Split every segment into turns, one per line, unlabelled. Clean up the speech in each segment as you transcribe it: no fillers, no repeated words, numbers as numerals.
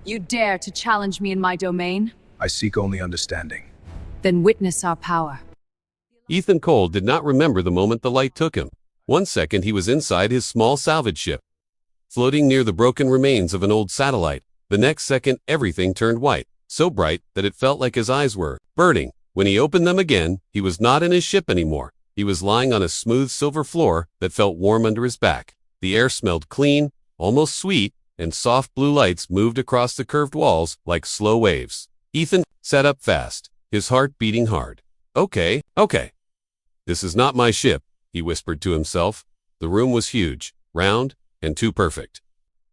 You dare to challenge me in my domain?
I seek only understanding.
Then witness our power.
Ethan Cole did not remember the moment the light took him. 1 second he was inside his small salvage ship, floating near the broken remains of an old satellite. The next second everything turned white, so bright that it felt like his eyes were burning. When he opened them again, he was not in his ship anymore. He was lying on a smooth silver floor that felt warm under his back. The air smelled clean, almost sweet, and soft blue lights moved across the curved walls like slow waves. Ethan sat up fast, his heart beating hard. Okay. This is not my ship, he whispered to himself. The room was huge, round, and too perfect.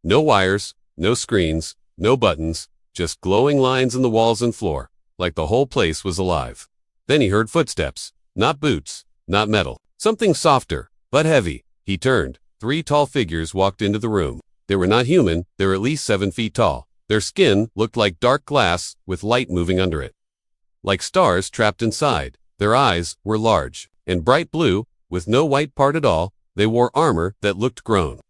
No wires, no screens, no buttons, just glowing lines in the walls and floor, like the whole place was alive. Then he heard footsteps, not boots, not metal, something softer, but heavy. He turned. 3 tall figures walked into the room. They were not human, they were at least 7 feet tall. Their skin looked like dark glass with light moving under it, like stars trapped inside. Their eyes were large and bright blue, with no white part at all. They wore armor that looked grown,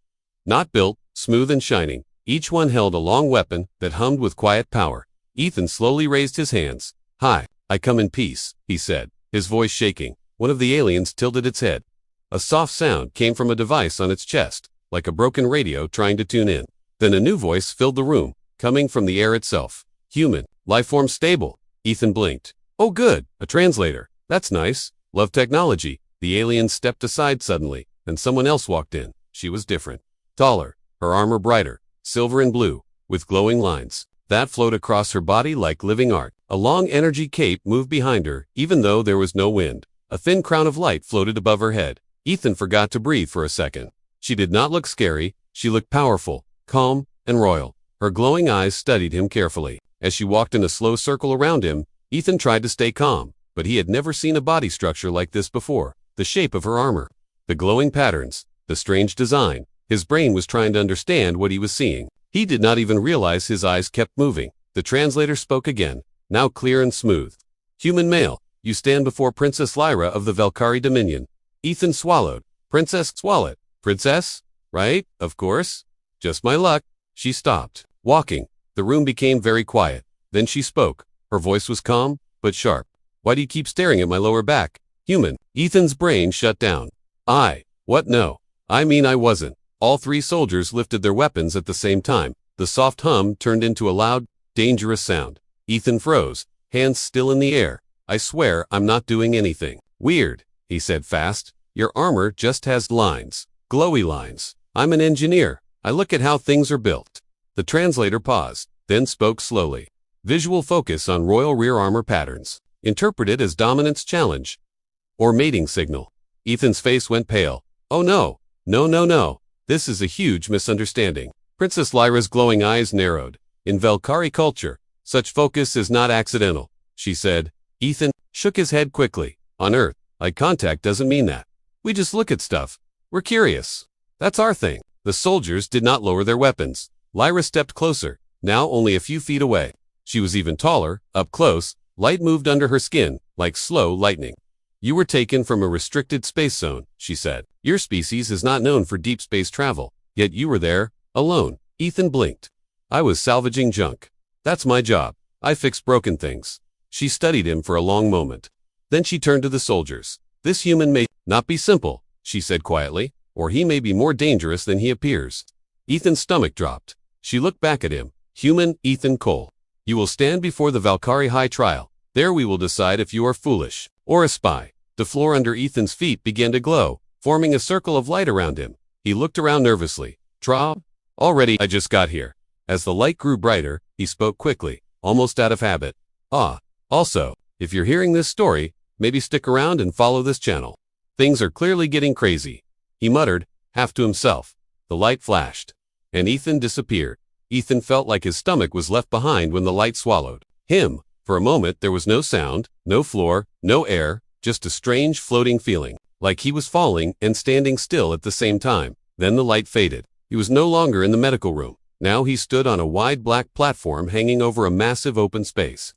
not built, smooth and shining. Each one held a long weapon that hummed with quiet power. Ethan slowly raised his hands. "Hi, I come in peace," he said, his voice shaking. One of the aliens tilted its head. A soft sound came from a device on its chest, like a broken radio trying to tune in. Then a new voice filled the room, coming from the air itself. "Human, lifeform stable." Ethan blinked. "Oh good, a translator. That's nice. Love technology." The alien stepped aside suddenly, and someone else walked in. She was different. Taller, her armor brighter, silver and blue, with glowing lines that flowed across her body like living art. A long energy cape moved behind her, even though there was no wind. A thin crown of light floated above her head. Ethan forgot to breathe for a second. She did not look scary. She looked powerful, calm, and royal. Her glowing eyes studied him carefully. As she walked in a slow circle around him, Ethan tried to stay calm, but he had never seen a body structure like this before. The shape of her armor, the glowing patterns, the strange design. His brain was trying to understand what he was seeing. He did not even realize his eyes kept moving. The translator spoke again, now clear and smooth. "Human male, you stand before Princess Lyra of the Valkyrie Dominion." Ethan swallowed. "Princess swallowed. Princess? Right, of course. Just my luck." She stopped, walking. The room became very quiet. Then she spoke. Her voice was calm, but sharp. "Why do you keep staring at my lower back?" "Human." Ethan's brain shut down. What no. I mean I wasn't." All 3 soldiers lifted their weapons at the same time. The soft hum turned into a loud, dangerous sound. Ethan froze, hands still in the air. "I swear I'm not doing anything." "Weird," he said fast. "Your armor just has lines, glowy lines. I'm an engineer. I look at how things are built." The translator paused, then spoke slowly. "Visual focus on royal rear armor patterns. Interpret it as dominance challenge or mating signal." Ethan's face went pale. "Oh no. No. This is a huge misunderstanding." Princess Lyra's glowing eyes narrowed. "In Valkyrie culture, such focus is not accidental," she said. Ethan shook his head quickly. "On Earth, eye contact doesn't mean that. We just look at stuff. We're curious. That's our thing." The soldiers did not lower their weapons. Lyra stepped closer, now only a few feet away. She was even taller, up close. Light moved under her skin, like slow lightning. "You were taken from a restricted space zone," she said. "Your species is not known for deep space travel, yet you were there, alone." Ethan blinked. "I was salvaging junk. That's my job. I fix broken things." She studied him for a long moment. Then she turned to the soldiers. "This human may not be simple," she said quietly, "or he may be more dangerous than he appears." Ethan's stomach dropped. She looked back at him. "Human Ethan Cole, you will stand before the Valkyrie High Trial. There we will decide if you are foolish or a spy." The floor under Ethan's feet began to glow, forming a circle of light around him. He looked around nervously. Already, I just got here." As the light grew brighter, he spoke quickly, almost out of habit. Also, if you're hearing this story, maybe stick around and follow this channel. Things are clearly getting crazy." He muttered, half to himself. The light flashed, and Ethan disappeared. Ethan felt like his stomach was left behind when the light swallowed him. For a moment there was no sound, no floor, no air, just a strange floating feeling, like he was falling and standing still at the same time. Then the light faded. He was no longer in the medical room. Now he stood on a wide black platform hanging over a massive open space.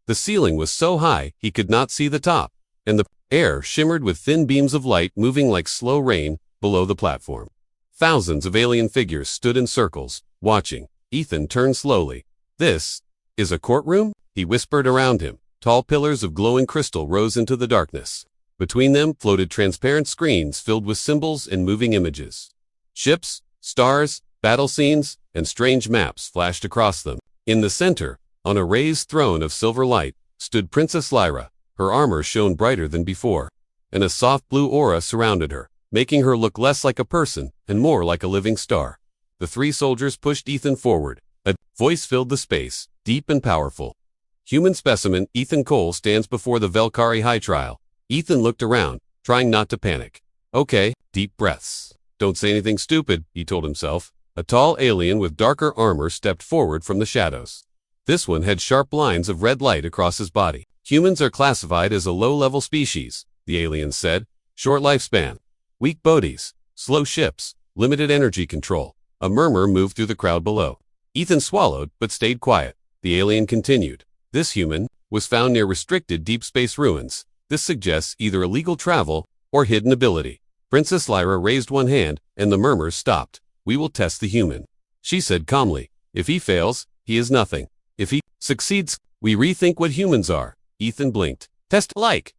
The ceiling was so high he could not see the top, and the air shimmered with thin beams of light moving like slow rain below the platform. Thousands of alien figures stood in circles, watching. Ethan turned slowly. This is a courtroom? He whispered around him. Tall pillars of glowing crystal rose into the darkness. Between them floated transparent screens filled with symbols and moving images. Ships, stars, battle scenes, and strange maps flashed across them. In the center, on a raised throne of silver light, stood Princess Lyra. Her armor shone brighter than before, and a soft blue aura surrounded her, making her look less like a person and more like a living star. The three soldiers pushed Ethan forward. A voice filled the space, deep and powerful. Human specimen Ethan Cole stands before the Velkari High Trial. Ethan looked around, trying not to panic. Okay, deep breaths. Don't say anything stupid, he told himself. A tall alien with darker armor stepped forward from the shadows. This one had sharp lines of red light across his body. Humans are classified as a low-level species, the alien said. Short lifespan, weak bodies, slow ships, limited energy control. A murmur moved through the crowd below. Ethan swallowed, but stayed quiet. The alien continued. This human was found near restricted deep space ruins. This suggests either illegal travel or hidden ability. Princess Lyra raised one hand, and the murmurs stopped. We will test the human, she said calmly. If he fails, he is nothing. If he succeeds, we rethink what humans are. Ethan blinked. Test like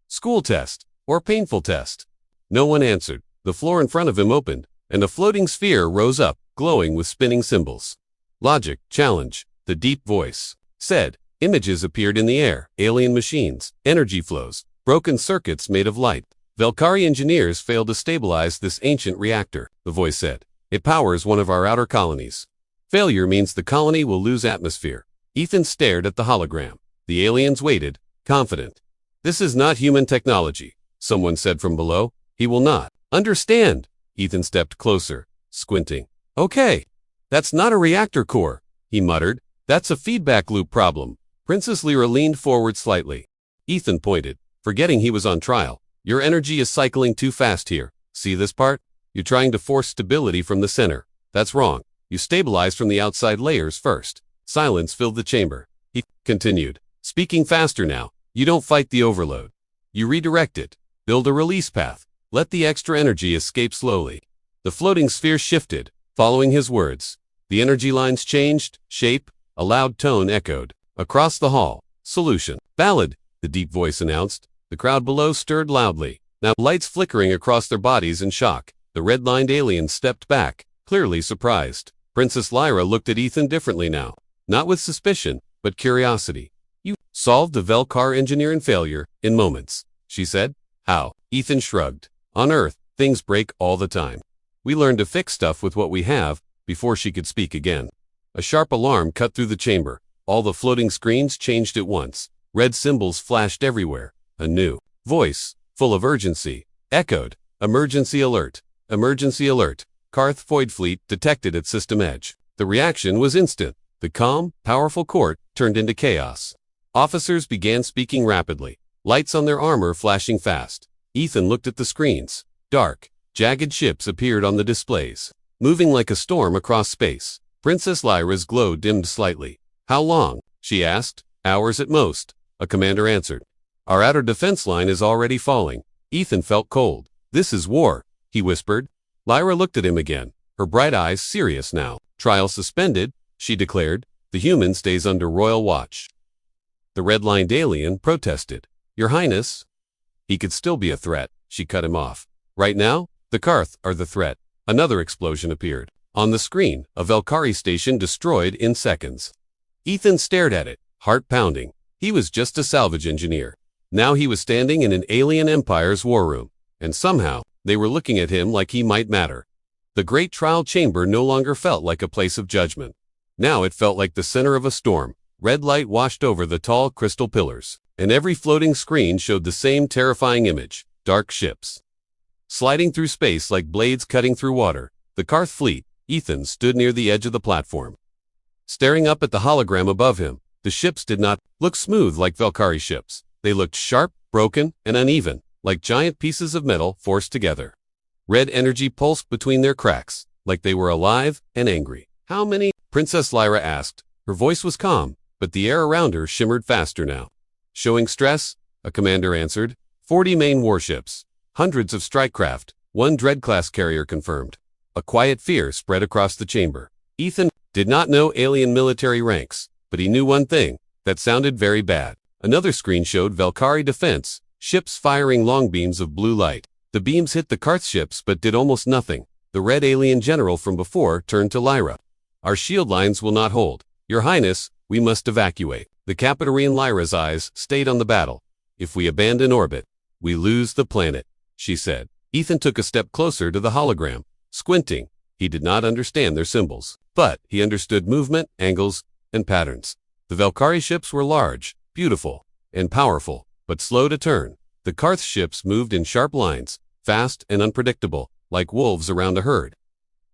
school test or painful test? No one answered. The floor in front of him opened, and a floating sphere rose up, glowing with spinning symbols. Logic, challenge, the deep voice said. Images appeared in the air, alien machines, energy flows, broken circuits made of light. Velkari engineers failed to stabilize this ancient reactor, the voice said. It powers one of our outer colonies. Failure means the colony will lose atmosphere. Ethan stared at the hologram. The aliens waited, confident. This is not human technology, someone said from below. He will not understand. Ethan stepped closer, squinting. Okay, that's not a reactor core, he muttered. That's a feedback loop problem. Princess Lyra leaned forward slightly. Ethan pointed, forgetting he was on trial. Your energy is cycling too fast here. See this part? You're trying to force stability from the center. That's wrong. You stabilize from the outside layers first. Silence filled the chamber. He continued, speaking faster now. You don't fight the overload. You redirect it. Build a release path. Let the extra energy escape slowly. The floating sphere shifted, following his words. The energy lines changed, shape. A loud tone echoed. Across the hall. Solution. Valid, the deep voice announced. The crowd below stirred loudly. Now lights flickering across their bodies in shock. The red-lined alien stepped back, clearly surprised. Princess Lyra looked at Ethan differently now. Not with suspicion, but curiosity. You solved the Velkar engineering failure in moments, she said. How? Ethan shrugged. On Earth, things break all the time. We learn to fix stuff with what we have. Before she could speak again, a sharp alarm cut through the chamber. All the floating screens changed at once. Red symbols flashed everywhere. A new voice, full of urgency, echoed. Emergency alert. Emergency alert. Karth Void Fleet detected at system edge. The reaction was instant. The calm, powerful court turned into chaos. Officers began speaking rapidly, lights on their armor flashing fast. Ethan looked at the screens. Dark, jagged ships appeared on the displays, moving like a storm across space. Princess Lyra's glow dimmed slightly. How long? She asked. Hours at most, a commander answered. Our outer defense line is already falling. Ethan felt cold. This is war, he whispered. Lyra looked at him again, her bright eyes serious now. Trial suspended, she declared. The human stays under royal watch. The red-lined alien protested. Your Highness? He could still be a threat, she cut him off. Right now, the Karth are the threat. Another explosion appeared. On the screen, a Velkari station destroyed in seconds. Ethan stared at it, heart pounding. He was just a salvage engineer. Now he was standing in an alien empire's war room, and somehow, they were looking at him like he might matter. The great trial chamber no longer felt like a place of judgment. Now it felt like the center of a storm. Red light washed over the tall crystal pillars, and every floating screen showed the same terrifying image. Dark ships sliding through space like blades cutting through water. The Karth fleet. Ethan stood near the edge of the platform, staring up at the hologram above him. The ships did not look smooth like Velkari ships. They looked sharp, broken, and uneven, like giant pieces of metal forced together. Red energy pulsed between their cracks, like they were alive and angry. How many? Princess Lyra asked. Her voice was calm, but the air around her shimmered faster now. Showing stress, a commander answered. 40 main warships. Hundreds of strike craft. 1 Dread-class carrier confirmed. A quiet fear spread across the chamber. Ethan, did not know alien military ranks, but he knew one thing that sounded very bad. Another screen showed Valkyrie defense, ships firing long beams of blue light. The beams hit the Karth ships but did almost nothing. The red alien general from before turned to Lyra. Our shield lines will not hold. Your Highness, we must evacuate. The Capitarine Lyra's eyes stayed on the battle. If we abandon orbit, we lose the planet, she said. Ethan took a step closer to the hologram, squinting. He did not understand their symbols, but he understood movement, angles, and patterns. The Valkyrie ships were large, beautiful, and powerful, but slow to turn. The Karth ships moved in sharp lines, fast and unpredictable, like wolves around a herd.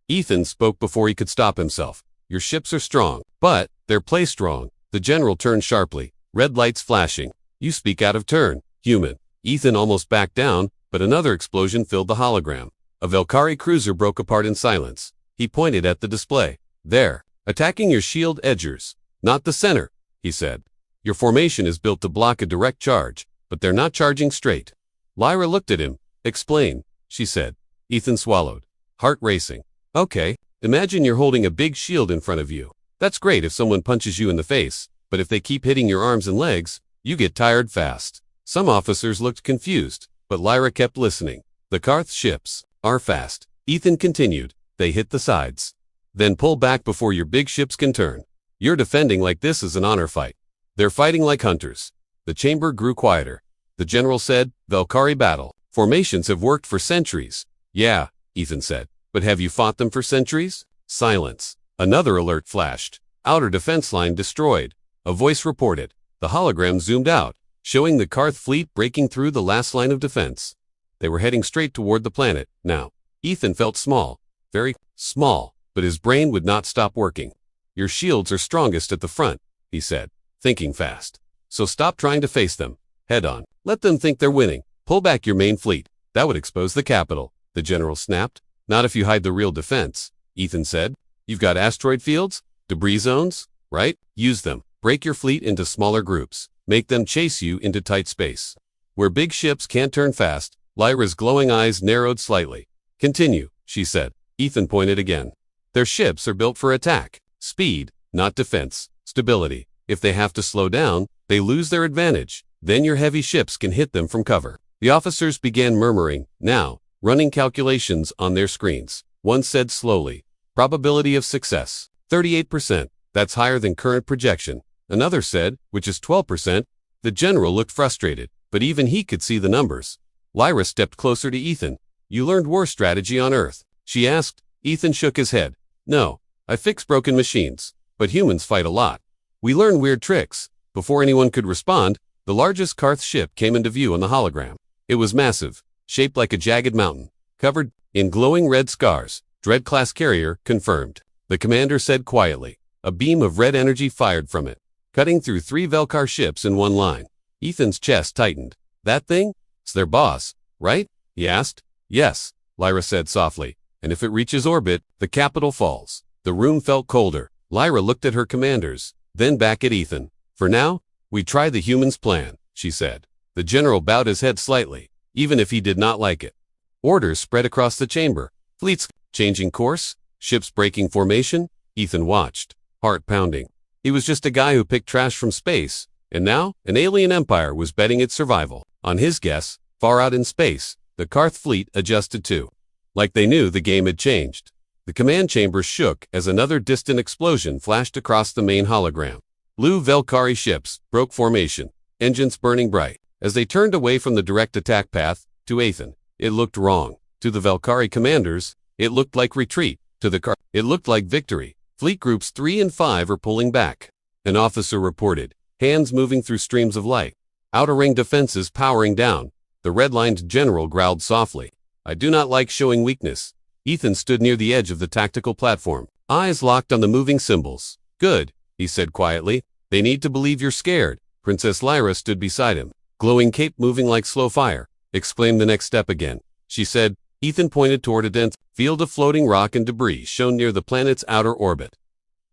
Ethan spoke before he could stop himself. Your ships are strong, but they're play-strong. The general turned sharply, red lights flashing. You speak out of turn, human. Ethan almost backed down, but another explosion filled the hologram. A Valkyrie cruiser broke apart in silence. He pointed at the display. There, attacking your shield edgers. Not the center, he said. Your formation is built to block a direct charge, but they're not charging straight. Lyra looked at him. Explain, she said. Ethan swallowed, heart racing. Okay, imagine you're holding a big shield in front of you. That's great if someone punches you in the face, but if they keep hitting your arms and legs, you get tired fast. Some officers looked confused, but Lyra kept listening. The Karth ships are fast. Ethan continued. They hit the sides. Then pull back before your big ships can turn. You're defending like this is an honor fight. They're fighting like hunters. The chamber grew quieter. The general said, Valkyrie battle. Formations have worked for centuries. Yeah, Ethan said. But have you fought them for centuries? Silence. Another alert flashed. Outer defense line destroyed. A voice reported. The hologram zoomed out, showing the Karth fleet breaking through the last line of defense. They were heading straight toward the planet. Now, Ethan felt small, very small, but his brain would not stop working. Your shields are strongest at the front, he said, thinking fast. So stop trying to face them. Head on. Let them think they're winning. Pull back your main fleet. That would expose the capital, the general snapped. Not if you hide the real defense, Ethan said. You've got asteroid fields, debris zones, right? Use them. Break your fleet into smaller groups. Make them chase you into tight space. Where big ships can't turn fast, Lyra's glowing eyes narrowed slightly. Continue, she said. Ethan pointed again. Their ships are built for attack. Speed, not defense. Stability. If they have to slow down, they lose their advantage. Then your heavy ships can hit them from cover. The officers began murmuring, now, running calculations on their screens. One said slowly, probability of success, 38%. That's higher than current projection. Another said, which is 12%. The general looked frustrated, but even he could see the numbers. Lyra stepped closer to Ethan. You learned war strategy on Earth, she asked. Ethan shook his head. No, I fix broken machines, but humans fight a lot. We learn weird tricks. Before anyone could respond, the largest Karth ship came into view on the hologram. It was massive, shaped like a jagged mountain, covered in glowing red scars. Dread-class carrier, confirmed. The commander said quietly. A beam of red energy fired from it, cutting through 3 Velkar ships in one line. Ethan's chest tightened. That thing? It's their boss, right? He asked. Yes, Lyra said softly. And if it reaches orbit, the capital falls. The room felt colder. Lyra looked at her commanders, then back at Ethan. For now, we try the humans' plan, she said. The general bowed his head slightly, even if he did not like it. Orders spread across the chamber. Fleets changing course, ships breaking formation. Ethan watched, heart pounding. He was just a guy who picked trash from space, and now an alien empire was betting its survival. On his guess, far out in space, the Karth fleet adjusted too. Like they knew the game had changed. The command chamber shook as another distant explosion flashed across the main hologram. Blue Valkyrie ships broke formation, engines burning bright. As they turned away from the direct attack path, to Ethan, it looked wrong. To the Valkyrie commanders, it looked like retreat. To the Karth, it looked like victory. Fleet groups 3 and 5 are pulling back. An officer reported, hands moving through streams of light. Outer ring defenses powering down. The red-lined general growled softly. I do not like showing weakness. Ethan stood near the edge of the tactical platform, eyes locked on the moving symbols. Good, he said quietly. They need to believe you're scared. Princess Lyra stood beside him, glowing cape moving like slow fire. Exclaimed the next step again, she said. Ethan pointed toward a dense field of floating rock and debris shown near the planet's outer orbit.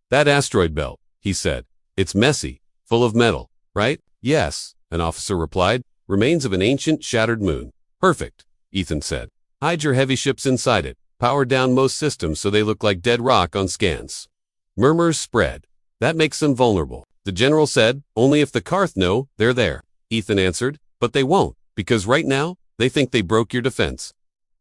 That asteroid belt, he said. It's messy, full of metal, right? Yes, an officer replied. Remains of an ancient, shattered moon. Perfect, Ethan said. Hide your heavy ships inside it. Power down most systems so they look like dead rock on scans. Murmurs spread. That makes them vulnerable. The general said, only if the Karth know they're there. Ethan answered, but they won't, because right now, they think they broke your defense.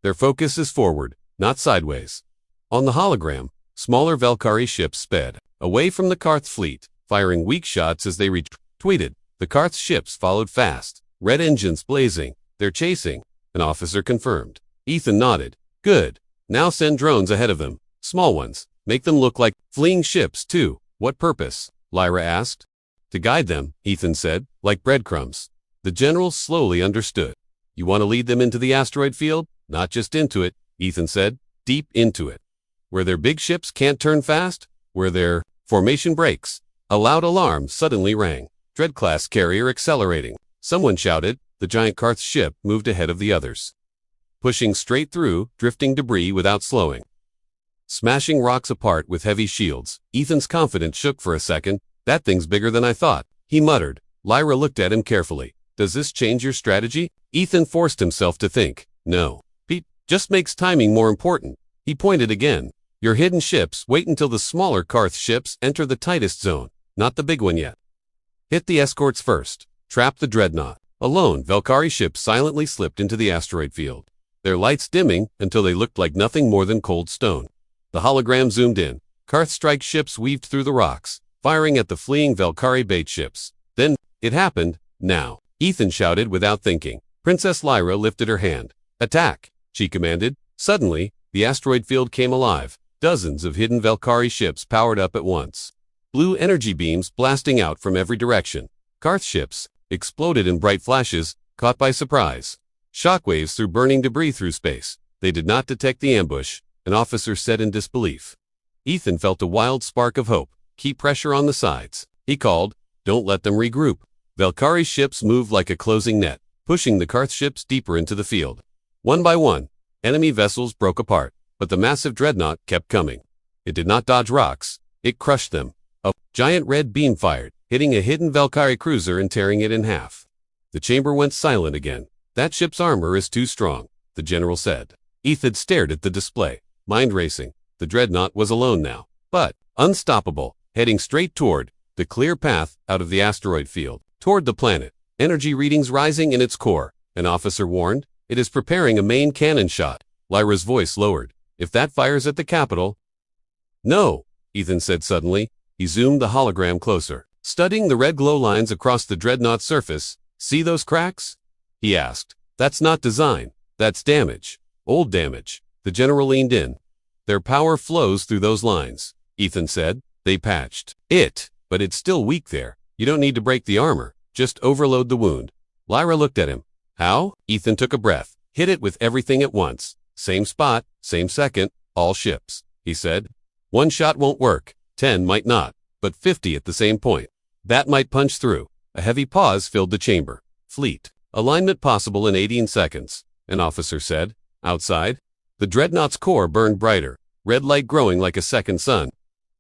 Their focus is forward, not sideways. On the hologram, smaller Valkyrie ships sped away from the Karth fleet, firing weak shots as they retweeted. The Karth ships followed fast, red engines blazing. They're chasing, an officer confirmed. Ethan nodded. Good. Now send drones ahead of them. Small ones. Make them look like fleeing ships, too. What purpose? Lyra asked. To guide them, Ethan said, like breadcrumbs. The general slowly understood. You want to lead them into the asteroid field? Not just into it, Ethan said. Deep into it. Where their big ships can't turn fast? Where their formation breaks. A loud alarm suddenly rang. Dread-class carrier accelerating. Someone shouted. The giant Karth ship moved ahead of the others, pushing straight through, drifting debris without slowing, smashing rocks apart with heavy shields. Ethan's confidence shook for a second. That thing's bigger than I thought, he muttered. Lyra looked at him carefully. Does this change your strategy? Ethan forced himself to think. No. Pete, just makes timing more important. He pointed again. Your hidden ships, wait until the smaller Karth ships enter the tightest zone, not the big one yet. Hit the escorts first. Trap the dreadnought. A lone Valkyrie ship silently slipped into the asteroid field, their lights dimming until they looked like nothing more than cold stone. The hologram zoomed in. Karth strike ships weaved through the rocks, firing at the fleeing Valkyrie bait ships. Then, it happened. Now, Ethan shouted without thinking. Princess Lyra lifted her hand. Attack, she commanded. Suddenly, the asteroid field came alive. Dozens of hidden Valkyrie ships powered up at once. Blue energy beams blasting out from every direction. Karth ships exploded in bright flashes, caught by surprise. Shockwaves threw burning debris through space. They did not detect the ambush, an officer said in disbelief. Ethan felt a wild spark of hope. Keep pressure on the sides, he called. Don't let them regroup. Valkyrie ships moved like a closing net, pushing the Karth ships deeper into the field. One by one, enemy vessels broke apart, but the massive dreadnought kept coming. It did not dodge rocks, it crushed them. A giant red beam fired, hitting a hidden Valkyrie cruiser and tearing it in half. The chamber went silent again. That ship's armor is too strong, the general said. Ethan stared at the display, mind racing. The dreadnought was alone now, but unstoppable, heading straight toward the clear path out of the asteroid field, toward the planet. Energy readings rising in its core, an officer warned. It is preparing a main cannon shot. Lyra's voice lowered. If that fires at the capital... No, Ethan said suddenly. He zoomed the hologram closer, studying the red glow lines across the dreadnought's surface. See those cracks? He asked. That's not design. That's damage. Old damage. The general leaned in. Their power flows through those lines, Ethan said. They patched it, but it's still weak there. You don't need to break the armor. Just overload the wound. Lyra looked at him. How? Ethan took a breath. Hit it with everything at once. Same spot, same second, all ships, he said. One shot won't work. 10 might not, but 50 at the same point. That might punch through. A heavy pause filled the chamber. Fleet. Alignment possible in 18 seconds, an officer said. Outside, the dreadnought's core burned brighter, red light growing like a second sun.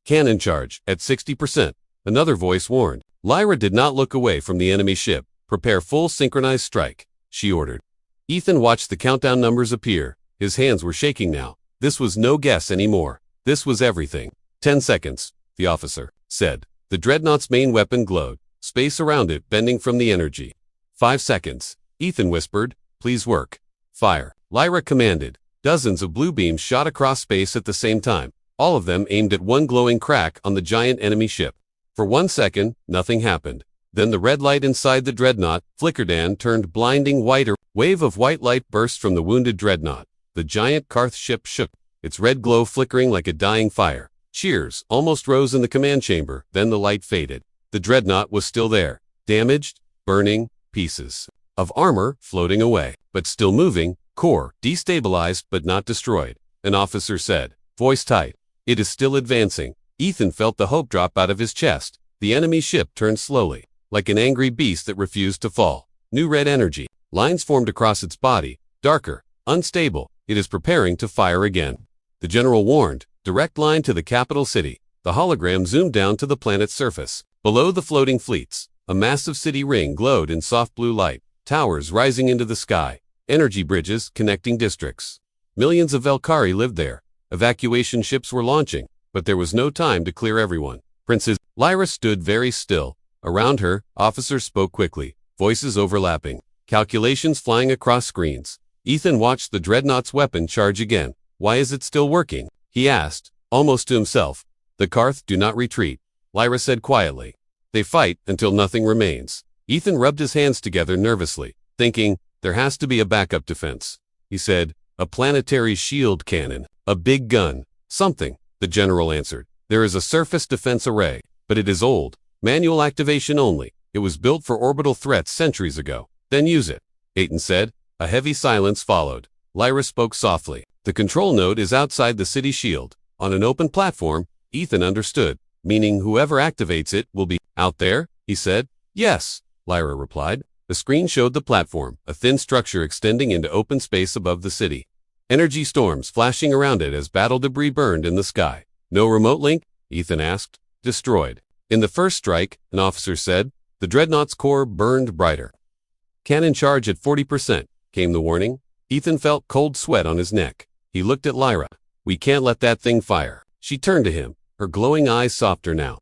Cannon charge, at 60%, another voice warned. Lyra did not look away from the enemy ship. Prepare full synchronized strike, she ordered. Ethan watched the countdown numbers appear. His hands were shaking now. This was no guess anymore. This was everything. 10 seconds, the officer said. The dreadnought's main weapon glowed, space around it bending from the energy. 5 seconds, Ethan whispered. Please work. Fire, Lyra commanded. Dozens of blue beams shot across space at the same time, all of them aimed at one glowing crack on the giant enemy ship. For 1 second, nothing happened. Then the red light inside the dreadnought flickered and turned blinding white. A wave of white light burst from the wounded dreadnought. The giant Karth ship shook, its red glow flickering like a dying fire. Cheers almost rose in the command chamber, then the light faded. The dreadnought was still there, damaged, burning, pieces of armor floating away, but still moving, core destabilized but not destroyed. An officer said, voice tight. It is still advancing. Ethan felt the hope drop out of his chest. The enemy ship turned slowly, like an angry beast that refused to fall. New red energy, lines formed across its body, darker, unstable. It is preparing to fire again. The general warned, direct line to the capital city. The hologram zoomed down to the planet's surface. Below the floating fleets, a massive city ring glowed in soft blue light, towers rising into the sky, energy bridges connecting districts. Millions of Valkyrie lived there. Evacuation ships were launching. but there was no time to clear everyone. Princess Lyra stood very still. Around her, officers spoke quickly, voices overlapping, calculations flying across screens. Ethan watched the dreadnought's weapon charge again. "Why is it still working?" he asked, almost to himself. "The Karth do not retreat," Lyra said quietly. "They fight until nothing remains." Ethan rubbed his hands together nervously, thinking, there has to be a backup defense. He said, "A planetary shield cannon, a big gun, something," the general answered. "There is a surface defense array, but it is old, manual activation only. It was built for orbital threats centuries ago." "Then use it," Aiton said. A heavy silence followed. Lyra spoke softly. "The control node is outside the city shield, on an open platform." Ethan understood, meaning whoever activates it will be out there, he said. "Yes," Lyra replied. The screen showed the platform, a thin structure extending into open space above the city. Energy storms flashing around it as battle debris burned in the sky. "No remote link?" Ethan asked. "Destroyed." In the first strike, an officer said, the dreadnought's core burned brighter. "Cannon charge at 40%, came the warning. Ethan felt cold sweat on his neck. He looked at Lyra. "We can't let that thing fire." She turned to him, her glowing eyes softer now.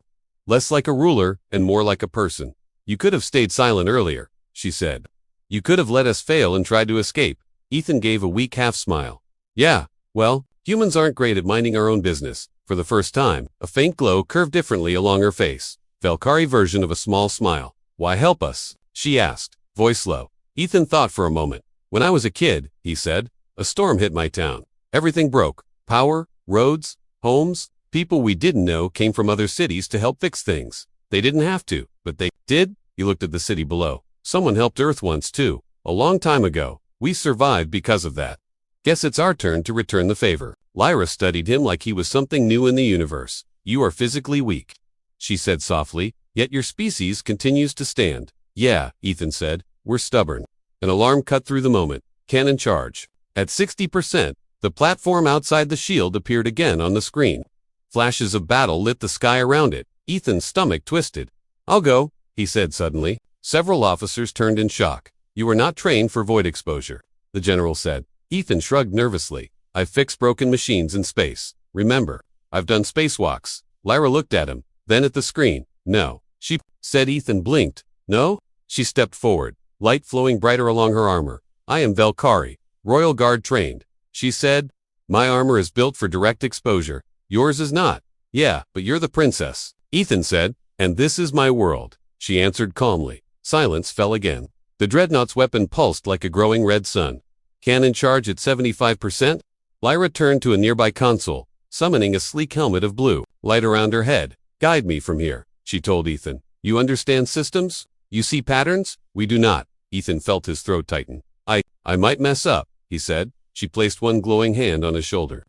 Less like a ruler and more like a person. "You could have stayed silent earlier," she said. "You could have let us fail and tried to escape." Ethan gave a weak half-smile. "Yeah, well, humans aren't great at minding our own business." For the first time, a faint glow curved differently along her face. Valkyrie version of a small smile. "Why help us?" she asked, voice low. Ethan thought for a moment. "When I was a kid," he said, "a storm hit my town. Everything broke. Power, roads, homes, people we didn't know came from other cities to help fix things. They didn't have to, but they did." He looked at the city below. "Someone helped Earth once too. A long time ago. We survived because of that. Guess it's our turn to return the favor." Lyra studied him like he was something new in the universe. "You are physically weak," she said softly, "yet your species continues to stand." "Yeah," Ethan said, "we're stubborn." An alarm cut through the moment. Cannon charge. At 60%, the platform outside the shield appeared again on the screen. Flashes of battle lit the sky around it. Ethan's stomach twisted. "I'll go," he said suddenly. Several officers turned in shock. "You are not trained for void exposure," the general said. Ethan shrugged nervously. "I've fixed broken machines in space. Remember, I've done spacewalks." Lyra looked at him, then at the screen. "No," she said. Ethan blinked. "No?" She stepped forward, light flowing brighter along her armor. "I am Valkyrie, Royal Guard trained," she said. "My armor is built for direct exposure. Yours is not." "Yeah, but you're the princess," Ethan said. "And this is my world," she answered calmly. Silence fell again. The dreadnought's weapon pulsed like a growing red sun. "Cannon charge at 75%? Lyra turned to a nearby console, summoning a sleek helmet of blue light around her head. "Guide me from here," she told Ethan. "You understand systems? You see patterns? We do not." Ethan felt his throat tighten. I might mess up," he said. She placed one glowing hand on his shoulder.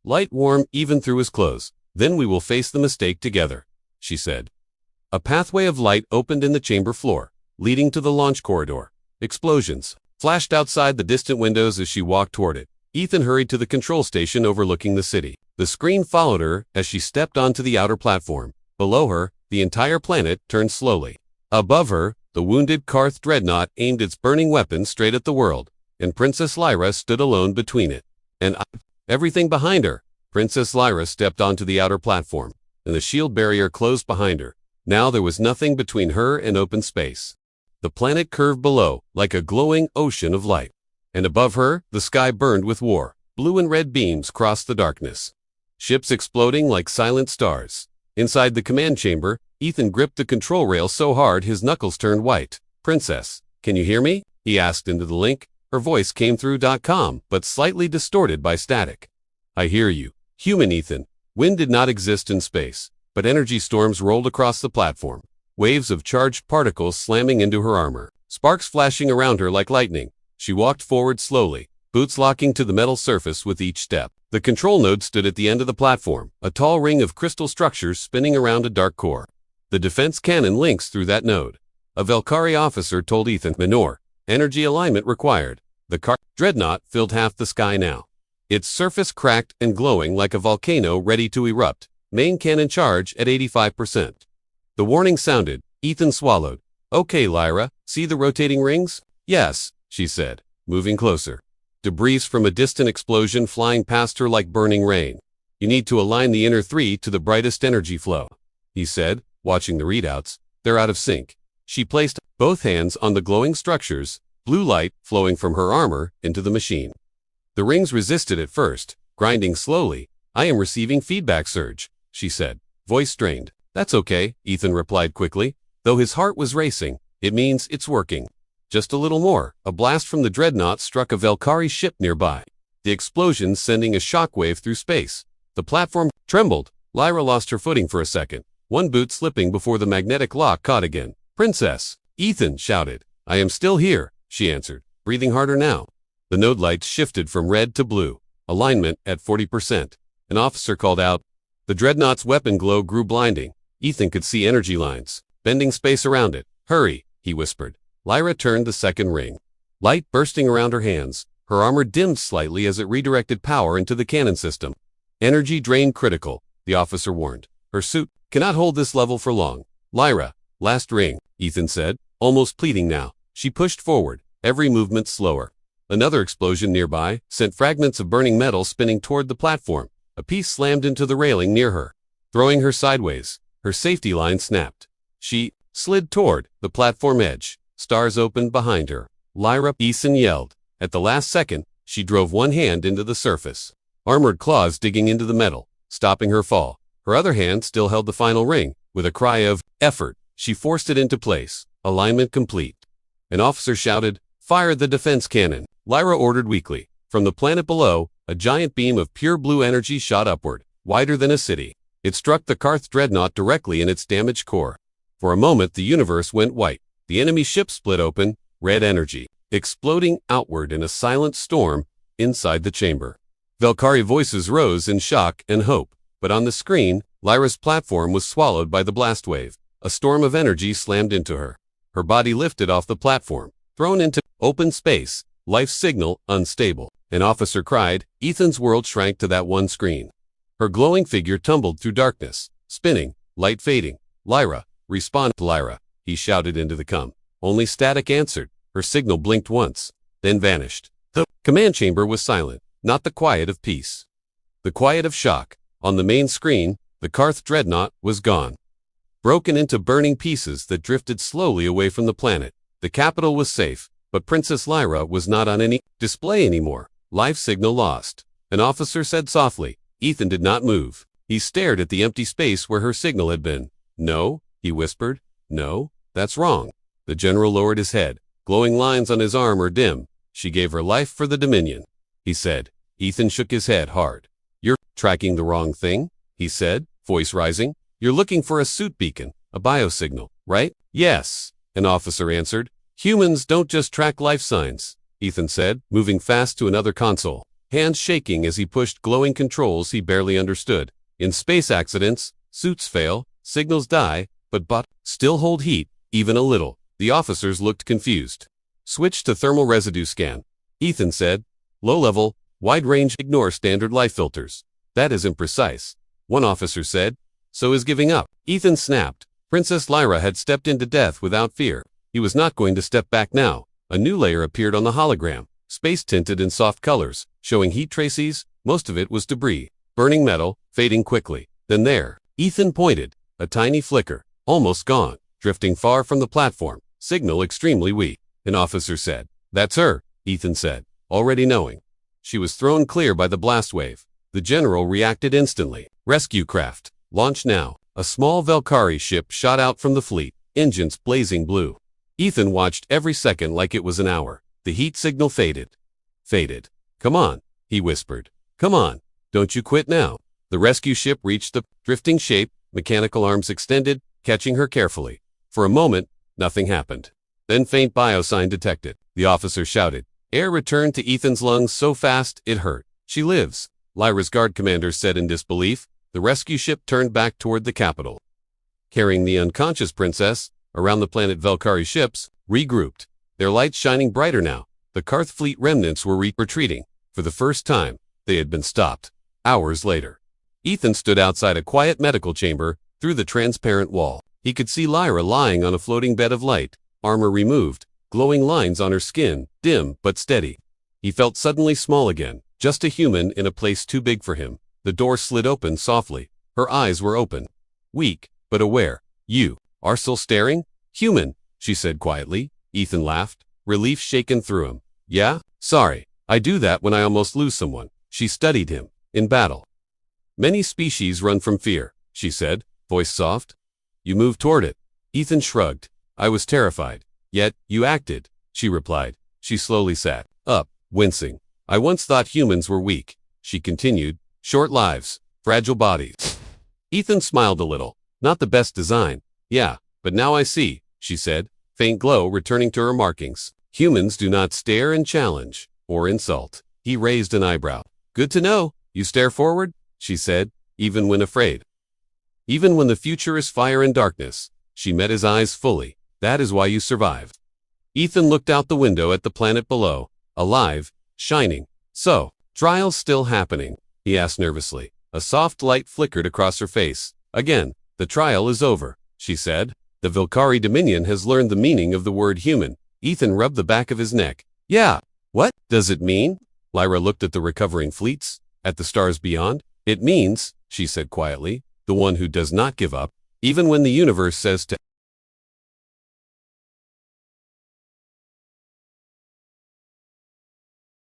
"Light warm even through his clothes. Then we will face the mistake together," she said. A pathway of light opened in the chamber floor, leading to the launch corridor. Explosions flashed outside the distant windows as she walked toward it. Ethan hurried to the control station overlooking the city. The screen followed her as she stepped onto the outer platform. Below her, the entire planet turned slowly. Above her, the wounded Karth dreadnought aimed its burning weapon straight at the world, and Princess Lyra stood alone between it and everything behind her. Princess Lyra stepped onto the outer platform, and the shield barrier closed behind her. Now there was nothing between her and open space. The planet curved below, like a glowing ocean of light. And above her, the sky burned with war. Blue and red beams crossed the darkness. Ships exploding like silent stars. Inside the command chamber, Ethan gripped the control rail so hard his knuckles turned white. "Princess, can you hear me?" he asked into the link. Her voice came through .com, but slightly distorted by static. "I hear you." Human Ethan. Wind did not exist in space, but energy storms rolled across the platform. Waves of charged particles slamming into her armor. Sparks flashing around her like lightning. She walked forward slowly, boots locking to the metal surface with each step. The control node stood at the end of the platform, a tall ring of crystal structures spinning around a dark core. The defense cannon links through that node. A Valkyrie officer told Ethan, "Minor, energy alignment required." The dreadnought filled half the sky now. Its surface cracked and glowing like a volcano ready to erupt. Main cannon charge at 85%. The warning sounded. Ethan swallowed. "Okay, Lyra, see the rotating rings?" "Yes," she said, moving closer. Debris from a distant explosion flying past her like burning rain. You need to align the inner three to the brightest energy flow, he said, watching the readouts. They're out of sync. She placed both hands on the glowing structures, blue light flowing from her armor into the machine. The rings resisted at first, grinding slowly. I am receiving feedback surge, she said, voice strained. That's okay, Ethan replied quickly. Though his heart was racing, it means it's working. Just a little more. A blast from the dreadnought struck a Valkyrie ship nearby, the explosion sending a shockwave through space. The platform trembled. Lyra lost her footing for a second, one boot slipping before the magnetic lock caught again. Princess! Ethan shouted. I am still here, she answered, breathing harder now. The node lights shifted from red to blue, alignment at 40%. An officer called out. The dreadnought's weapon glow grew blinding. Ethan could see energy lines, bending space around it. Hurry, he whispered. Lyra turned the second ring. Light bursting around her hands, her armor dimmed slightly as it redirected power into the cannon system. Energy drain critical, the officer warned. Her suit cannot hold this level for long. Lyra, last ring, Ethan said, almost pleading now. She pushed forward, every movement slower. Another explosion nearby sent fragments of burning metal spinning toward the platform. A piece slammed into the railing near her, throwing her sideways. Her safety line snapped. She slid toward the platform edge. Stars opened behind her. Lyra, Ethan yelled. At the last second, she drove one hand into the surface. Armored claws digging into the metal, stopping her fall. Her other hand still held the final ring. With a cry of effort, she forced it into place. Alignment complete. An officer shouted, "Fire the defense cannon." Lyra ordered weakly. From the planet below, a giant beam of pure blue energy shot upward, wider than a city. It struck the Karth dreadnought directly in its damaged core. For a moment, the universe went white. The enemy ship split open, red energy, exploding outward in a silent storm inside the chamber. Valkyrie voices rose in shock and hope, but on the screen, Lyra's platform was swallowed by the blast wave. A storm of energy slammed into her. Her body lifted off the platform, thrown into open space, life signal unstable. An officer cried. Ethan's world shrank to that one screen. Her glowing figure tumbled through darkness, spinning, light fading. Lyra, respond, Lyra, he shouted into the com. Only static answered. Her signal blinked once, then vanished. The command chamber was silent, not the quiet of peace. The quiet of shock. On the main screen, the Karth dreadnought was gone, broken into burning pieces that drifted slowly away from the planet. The capital was safe, but Princess Lyra was not on any display anymore. Life signal lost. An officer said softly. Ethan did not move. He stared at the empty space where her signal had been. No, he whispered. No, that's wrong. The general lowered his head. Glowing lines on his arm were dim. She gave her life for the Dominion, he said. Ethan shook his head hard. You're tracking the wrong thing, he said, voice rising. You're looking for a suit beacon, a biosignal, right? Yes, an officer answered. Humans don't just track life signs, Ethan said, moving fast to another console, hands shaking as he pushed glowing controls he barely understood. In space accidents, suits fail, signals die, but bots still hold heat, even a little. The officers looked confused. Switch to thermal residue scan, Ethan said. Low level, wide range, ignore standard life filters. That isn't precise, one officer said. So is giving up. Ethan snapped. Princess Lyra had stepped into death without fear. He was not going to step back now. A new layer appeared on the hologram, space tinted in soft colors, showing heat traces. Most of it was debris, burning metal, fading quickly. Then there, Ethan pointed, a tiny flicker, almost gone, drifting far from the platform. Signal extremely weak, an officer said. That's her, Ethan said, already knowing. She was thrown clear by the blast wave. The general reacted instantly. Rescue craft, launch now. A small Valkyrie ship shot out from the fleet, engines blazing blue. Ethan watched every second like it was an hour. The heat signal faded. Faded. Come on, he whispered. Come on, don't you quit now. The rescue ship reached the drifting shape, mechanical arms extended, catching her carefully. For a moment, nothing happened. Then faint biosign detected. The officer shouted. Air returned to Ethan's lungs so fast it hurt. She lives, Lyra's guard commander said in disbelief. The rescue ship turned back toward the capital, carrying the unconscious princess. Around the planet Valkyrie ships regrouped, their lights shining brighter now. The Karth fleet remnants were retreating. For the first time, they had been stopped. Hours later, Ethan stood outside a quiet medical chamber. Through the transparent wall, he could see Lyra lying on a floating bed of light, armor removed, glowing lines on her skin, dim but steady. He felt suddenly small again, just a human in a place too big for him. The door slid open softly. Her eyes were open. Weak, but aware. You are still staring? Human, she said quietly. Ethan laughed, relief shaken through him. Yeah? Sorry. I do that when I almost lose someone. She studied him. In battle. Many species run from fear, she said, voice soft. You moved toward it. Ethan shrugged. I was terrified. Yet, you acted, she replied. She slowly sat up, wincing. I once thought humans were weak, she continued. Short lives, fragile bodies. Ethan smiled a little. Not the best design. Yeah, but now I see, she said, faint glow returning to her markings. Humans do not stare and challenge, or insult. He raised an eyebrow. Good to know. You stare forward, she said, even when afraid. Even when the future is fire and darkness. She met his eyes fully. That is why you survived. Ethan looked out the window at the planet below, alive, shining. So, trials still happening? He asked nervously. A soft light flickered across her face. Again, the trial is over, she said. The Vilcari Dominion has learned the meaning of the word human. Ethan rubbed the back of his neck. Yeah. What does it mean? Lyra looked at the recovering fleets, at the stars beyond. It means, she said quietly, the one who does not give up, even when the universe says to